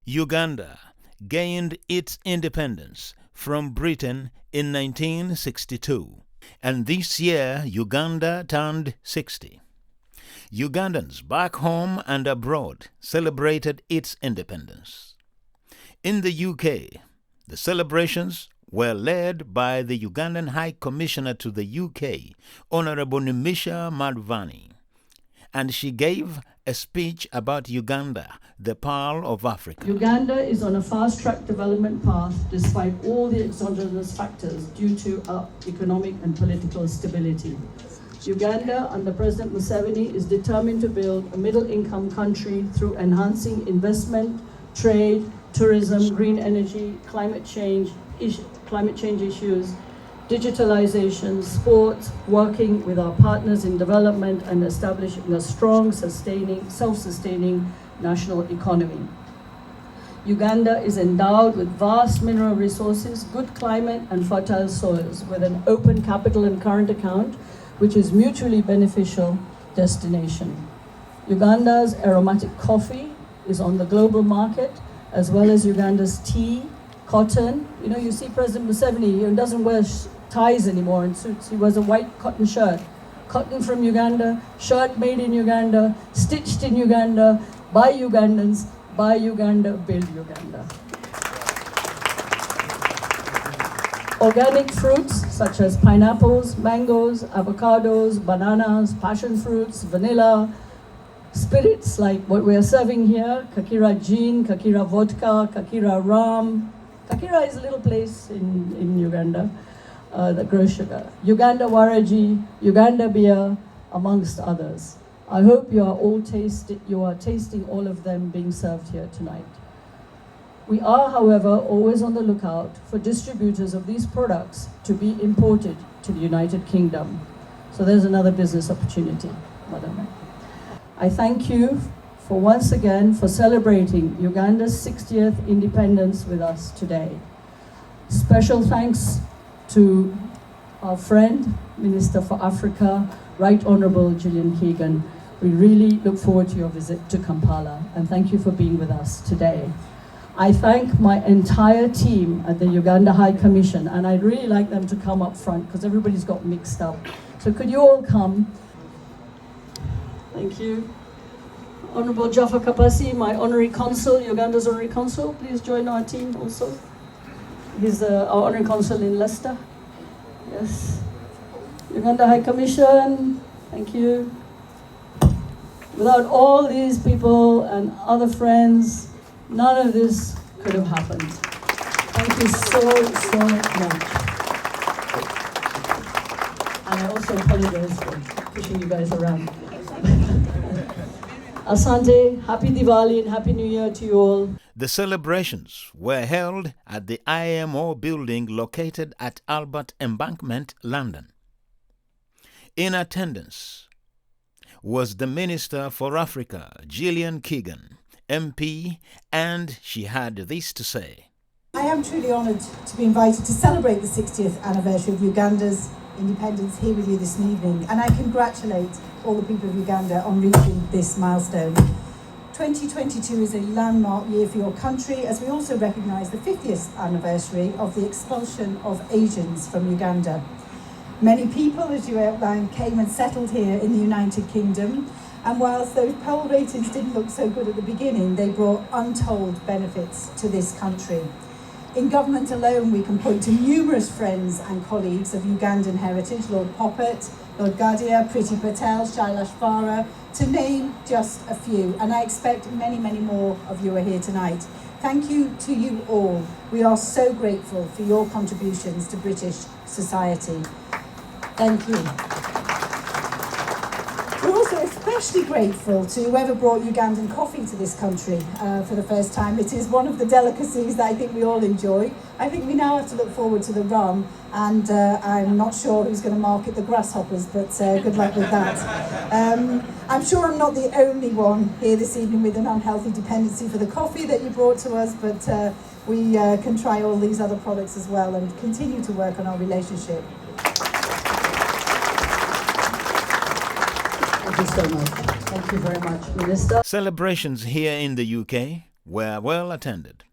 Uganda gained its independence from Britain in 1962, and this year Uganda turned 60. Ugandans back home and abroad celebrated its independence. In the UK, the celebrations were led by the Ugandan High Commissioner to the UK, Honorable Nimisha Madhvani, and she gave a speech about Uganda, the Pearl of Africa. Uganda is on a fast-track development path despite all the exogenous factors due to our economic and political stability. Uganda, under President Museven, is determined to build a middle-income country through enhancing investment, trade, tourism, green energy, climate change issues, digitalization, sports, working with our partners in development and establishing a strong, self-sustaining national economy. Uganda is endowed with vast mineral resources, good climate and fertile soils, with an open capital and current account, which is mutually beneficial destination. Uganda's aromatic coffee is on the global market, as well as Uganda's tea, cotton. You know, you see President Museven, he doesn't wear ties anymore and suits. He wears a white cotton shirt. Cotton from Uganda, shirt made in Uganda, stitched in Uganda, by Ugandans, by Uganda, build Uganda. Organic fruits such as pineapples, mangoes, avocados, bananas, passion fruits, vanilla, spirits like what we are serving here, Kakira gin, Kakira vodka, Kakira rum. Kakira is a little place in Uganda that grows sugar. Uganda waraji, Uganda beer, amongst others. I hope you are tasting all of them being served here tonight. We are, however, always on the lookout for distributors of these products to be imported to the United Kingdom. So there's another business opportunity, Madam. I thank you for once again for celebrating Uganda's 60th independence with us today. Special thanks to our friend, Minister for Africa, Right Honorable Gillian Keegan. We really look forward to your visit to Kampala, and thank you for being with us today. I thank my entire team at the Uganda High Commission, and I'd really like them to come up front because everybody's got mixed up. So could you all come? Thank you. Honorable Jaffa Kapasi, my honorary consul, Uganda's honorary consul, please join our team also. He's our honorary consul in Leicester. Yes. Uganda High Commission, thank you. Without all these people and other friends, none of this could have happened. Thank you so much. And I also apologize for pushing you guys around. Asante, happy Diwali and happy New Year to you all. The celebrations were held at the IMO building located at Albert Embankment, London. In attendance was the Minister for Africa, Gillian Keegan MP, and she had this to say. I am truly honoured to be invited to celebrate the 60th anniversary of Uganda's independence here with you this evening, and I congratulate all the people of Uganda on reaching this milestone. 2022 is a landmark year for your country, as we also recognise the 50th anniversary of the expulsion of Asians from Uganda. Many people, as you outlined, came and settled here in the United Kingdom, and whilst those poll ratings didn't look so good at the beginning, they brought untold benefits to this country. In government alone, we can point to numerous friends and colleagues of Ugandan heritage, Lord Popat, Lord Gadia, Priti Patel, Shailash Vara, to name just a few, and I expect many, many more of you are here tonight. Thank you to you all. We are so grateful for your contributions to British society. Thank you. We're also especially grateful to whoever brought Ugandan coffee to this country for the first time. It is one of the delicacies that I think we all enjoy. I think we now have to look forward to the rum, and I'm not sure who's going to market the grasshoppers, but good luck with that. I'm sure I'm not the only one here this evening with an unhealthy dependency for the coffee that you brought to us, but we can try all these other products as well and continue to work on our relationship. Thank you so much. Thank you very much, Minister. Celebrations here in the UK were well attended.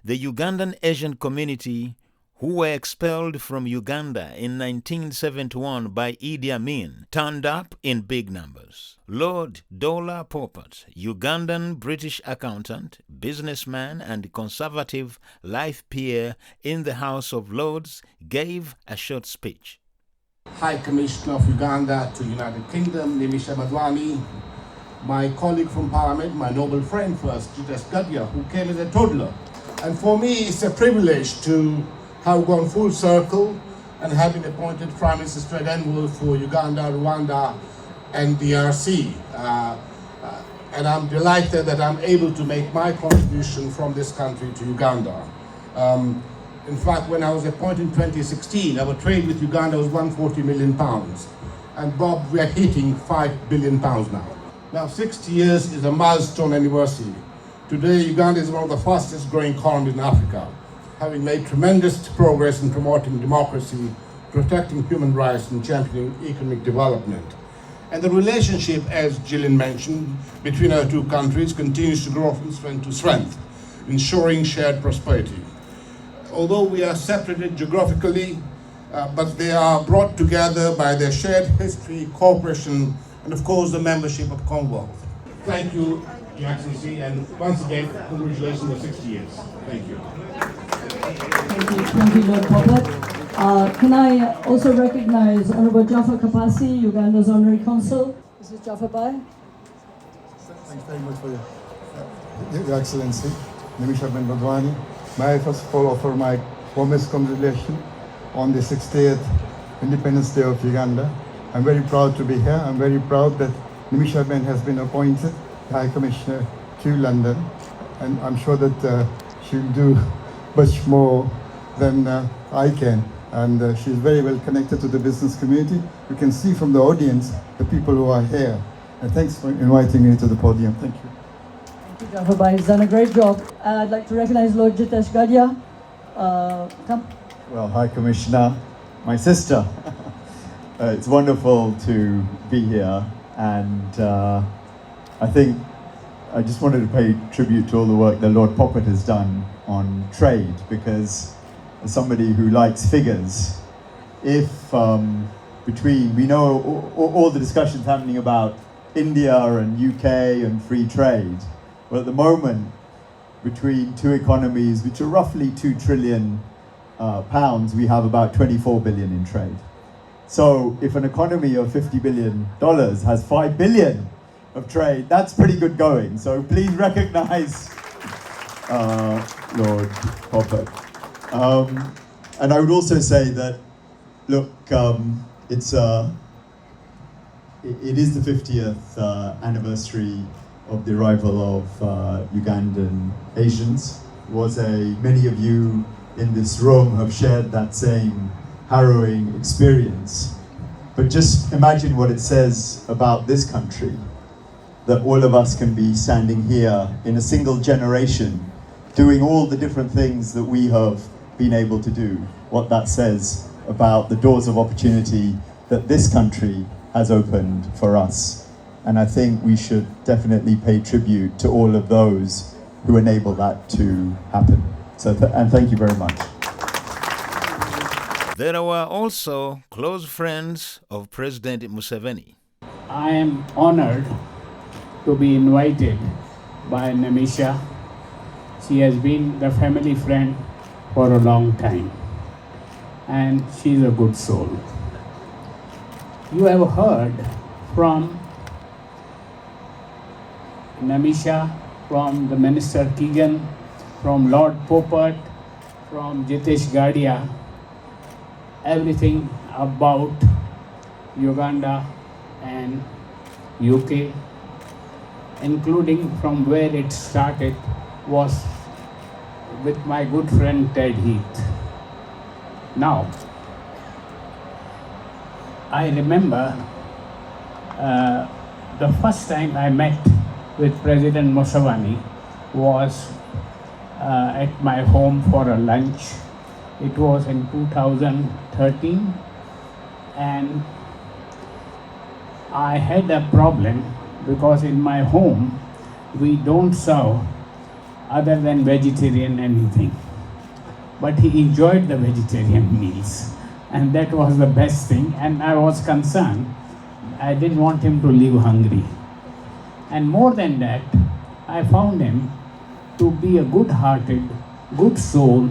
The Ugandan Asian community, who were expelled from Uganda in 1971 by Idi Amin, turned up in big numbers. Lord Dolar Popat, Ugandan British accountant, businessman and conservative life peer in the House of Lords, gave a short speech. High Commissioner of Uganda to United Kingdom, Nimisha Madhvani, my colleague from Parliament, my noble friend first, Idi Amin, who came as a toddler. And for me, it's a privilege to have gone full circle and have been appointed Prime Minister Straight Envoy for Uganda, Rwanda, and DRC. And I'm delighted that I'm able to make my contribution from this country to Uganda. In fact, when I was appointed in 2016, our trade with Uganda was £140 million. And Bob, we are hitting £5 billion now. Now, 60 years is a milestone anniversary. Today, Uganda is one of the fastest growing economies in Africa, having made tremendous progress in promoting democracy, protecting human rights, and championing economic development. And the relationship, as Gillian mentioned, between our two countries continues to grow from strength to strength, ensuring shared prosperity. Although we are separated geographically, but they are brought together by their shared history, cooperation, and of course the membership of Commonwealth. Thank you, Your Excellency, and once again, congratulations on 60 years. Thank you. Thank you, Lord Popat. Can I also recognize Honorable Jaffa Kapasi, Uganda's Honorary Consul? Mrs. Jaffa Bai. Thanks very much for Your Excellency, Nimisha Madhvani. May I first of all offer my warmest congratulations on the 60th Independence Day of Uganda. I'm very proud to be here. I'm very proud that Nimisha has been appointed High Commissioner to London, and I'm sure that she'll do much more than I can. And she's very well connected to the business community. You can see from the audience the people who are here. And thanks for inviting me to the podium. Thank you. Thank you, Jaffa Bai. He's done a great job. I'd like to recognize Lord Jitesh Gadia. Come. Well, High Commissioner, my sister. It's wonderful to be here, and I think I just wanted to pay tribute to all the work that Lord Popat has done on trade, because as somebody who likes figures, if we know all the discussions happening about India and UK and free trade, well, at the moment, between two economies, which are roughly £2 trillion, we have about 24 billion in trade. So if an economy of $50 billion has 5 billion of trade, that's pretty good going. So please recognize Lord Popat. And I would also say that, look, it is the 50th anniversary of the arrival of Ugandan Asians. Many of you in this room have shared that same harrowing experience. But just imagine what it says about this country, that all of us can be standing here in a single generation, doing all the different things that we have been able to do. What that says about the doors of opportunity that this country has opened for us. And I think we should definitely pay tribute to all of those who enable that to happen. So, and thank you very much. There were also close friends of President Museven. I am honored to be invited by Nimisha. She has been the family friend for a long time, and she's a good soul. You have heard from Nimisha, from the Minister Keegan, from Lord Popat, from Jitesh Gadia, everything about Uganda and UK, including from where it started was with my good friend Ted Heath. Now, I remember the first time I met with President Museven was at my home for a lunch. It was in 2013, and I had a problem because in my home we don't serve other than vegetarian anything. But he enjoyed the vegetarian meals, and that was the best thing, and I was concerned. I didn't want him to live hungry. And more than that, I found him to be a good-hearted, good soul,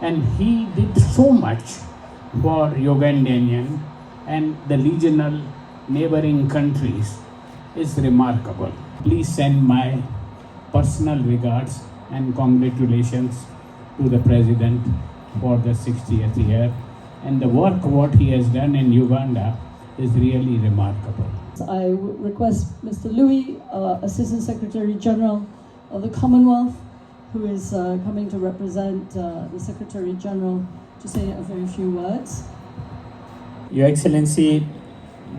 and he did so much for Ugandan and the regional neighboring countries. Is remarkable. Please send my personal regards and congratulations to the President for the 60th year. And the work what he has done in Uganda is really remarkable. I request Mr. Louis, Assistant Secretary General of the Commonwealth, who is coming to represent the Secretary General, to say a very few words. Your Excellency,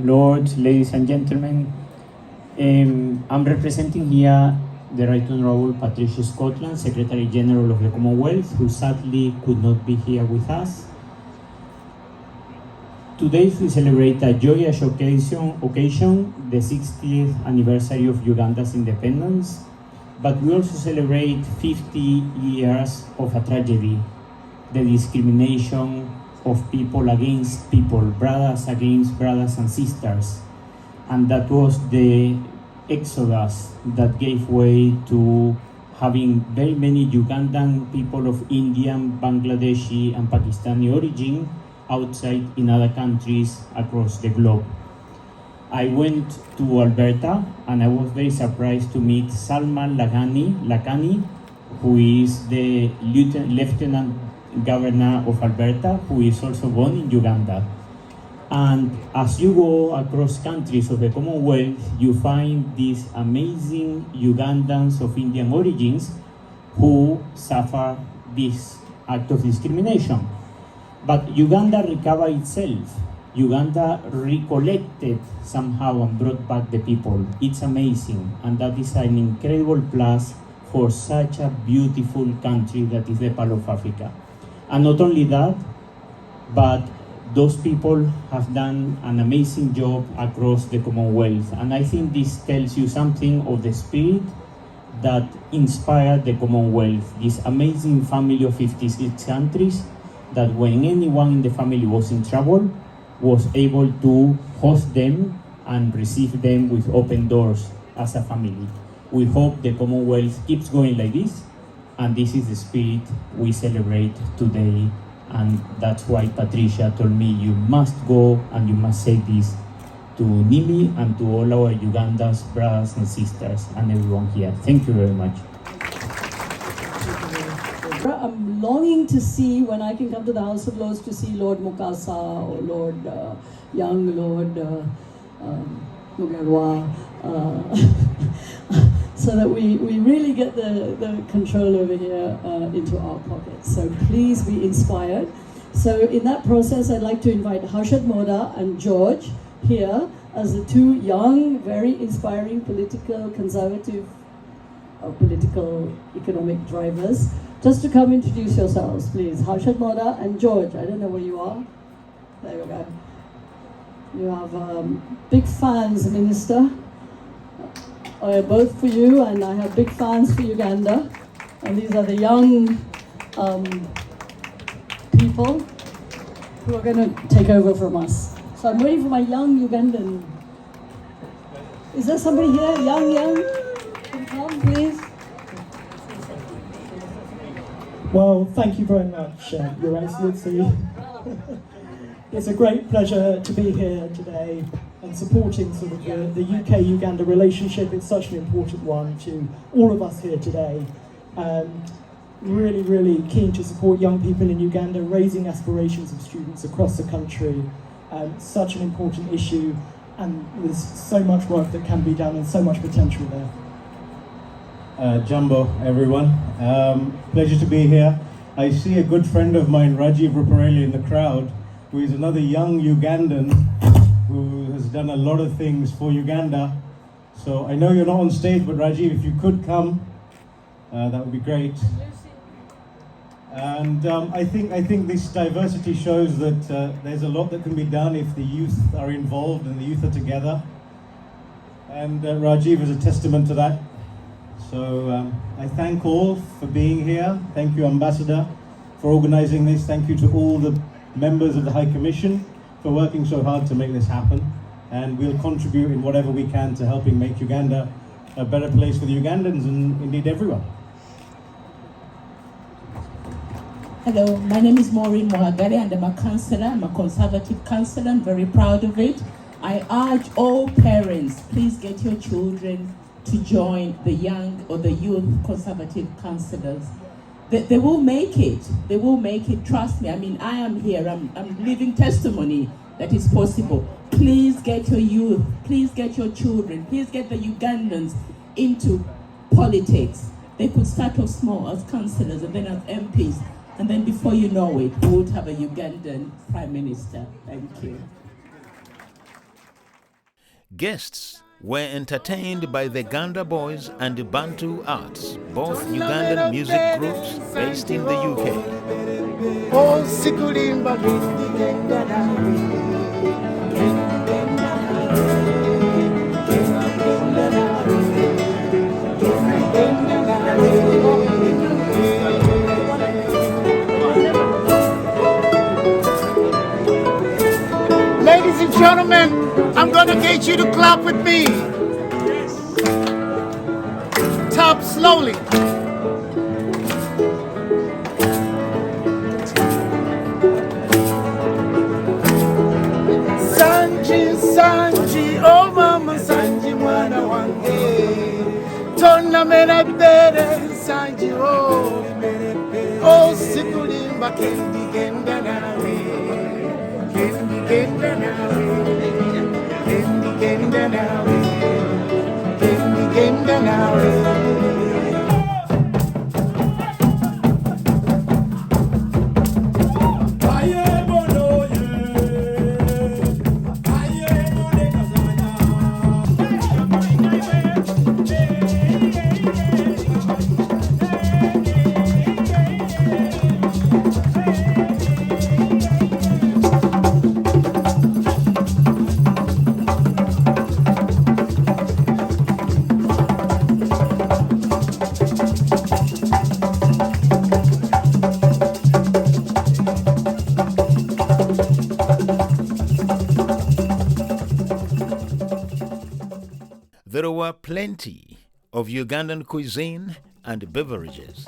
Lords, ladies and gentlemen, I'm representing here the Right Honorable Patricia Scotland, Secretary General of the Commonwealth, who sadly could not be here with us. Today we celebrate a joyous occasion, the 60th anniversary of Uganda's independence, but we also celebrate 50 years of a tragedy, the discrimination of people against people, brothers against brothers and sisters. And that was the exodus that gave way to having very many Ugandan people of Indian, Bangladeshi and Pakistani origin outside in other countries across the globe. I went to Alberta and I was very surprised to meet Salman Lakani, who is the Lieutenant Governor of Alberta, who is also born in Uganda. And as you go across countries of the Commonwealth, you find these amazing Ugandans of Indian origins who suffer this act of discrimination. But Uganda recovered itself. Uganda recollected somehow and brought back the people. It's amazing, and that is an incredible plus for such a beautiful country that is the Pearl of Africa. And not only that, but those people have done an amazing job across the Commonwealth. And I think this tells you something of the spirit that inspired the Commonwealth, this amazing family of 56 countries that when anyone in the family was in trouble, was able to host them and receive them with open doors as a family. We hope the Commonwealth keeps going like this, and this is the spirit we celebrate today. And that's why Patricia told me you must go and you must say this to Nimi and to all our Uganda's brothers and sisters and everyone here. Thank you very much. I'm longing to see, when I can come to the House of Lords, to see Lord Mukasa or Lord Young, Lord Mugarwa, so that we really get the control over here into our pockets. So please be inspired. So in that process, I'd like to invite Harshad Moda and George here as the two young, very inspiring political, conservative, political, economic drivers. Just to come introduce yourselves, please. Harshad Moda and George. I don't know where you are. There you go. You have big fans, Minister. Both for you, and I have big fans for Uganda. And these are the young people who are going to take over from us. So I'm waiting for my young Ugandan. Is there somebody here, young? Can you come, please? Well, thank you very much, Your Excellency. It's a great pleasure to be here today and supporting sort of the UK-Uganda relationship. It's such an important one to all of us here today. Really, really keen to support young people in Uganda, raising aspirations of students across the country. Such an important issue. and there's so much work that can be done and so much potential there. Jumbo, everyone. Pleasure to be here. I see a good friend of mine, Rajiv Ruparelli, in the crowd, who is another young Ugandan who has done a lot of things for Uganda. So I know you're not on stage, but Rajiv, if you could come, that would be great. And I think this diversity shows that there's a lot that can be done if the youth are involved and the youth are together. And Rajiv is a testament to that. So I thank all for being here. Thank you, Ambassador, for organizing this. Thank you to all the members of the High Commission for working so hard to make this happen. And we'll contribute in whatever we can to helping make Uganda a better place for the Ugandans and indeed everyone. Hello, my name is Maureen Mohagale and I'm a councillor. I'm a Conservative councillor. I'm very proud of it. I urge all parents, please get your children to join the young or the youth Conservative councillors. They will make it. They will make it. Trust me. I mean, I am here. I'm living testimony that is possible. Please get your youth. Please get your children. Please get the Ugandans into politics. They could start off small as councillors and then as MPs. And then before you know it, we would have a Ugandan Prime Minister. Thank you. Guests were entertained by the Ganda Boys and the Bantu Arts, both Ugandan music groups based in the UK. Ladies and gentlemen, I'm gonna get you to clap with me. Tap slowly. Sanji, Sanji, oh mama Sanji, mwana wange. Tona mena bere Sanji, oh sikulimba kendi genda nawe. Kendi genda nawe. Kendi genda nawe. Kendi genda nawe. There were plenty of Ugandan cuisine and beverages.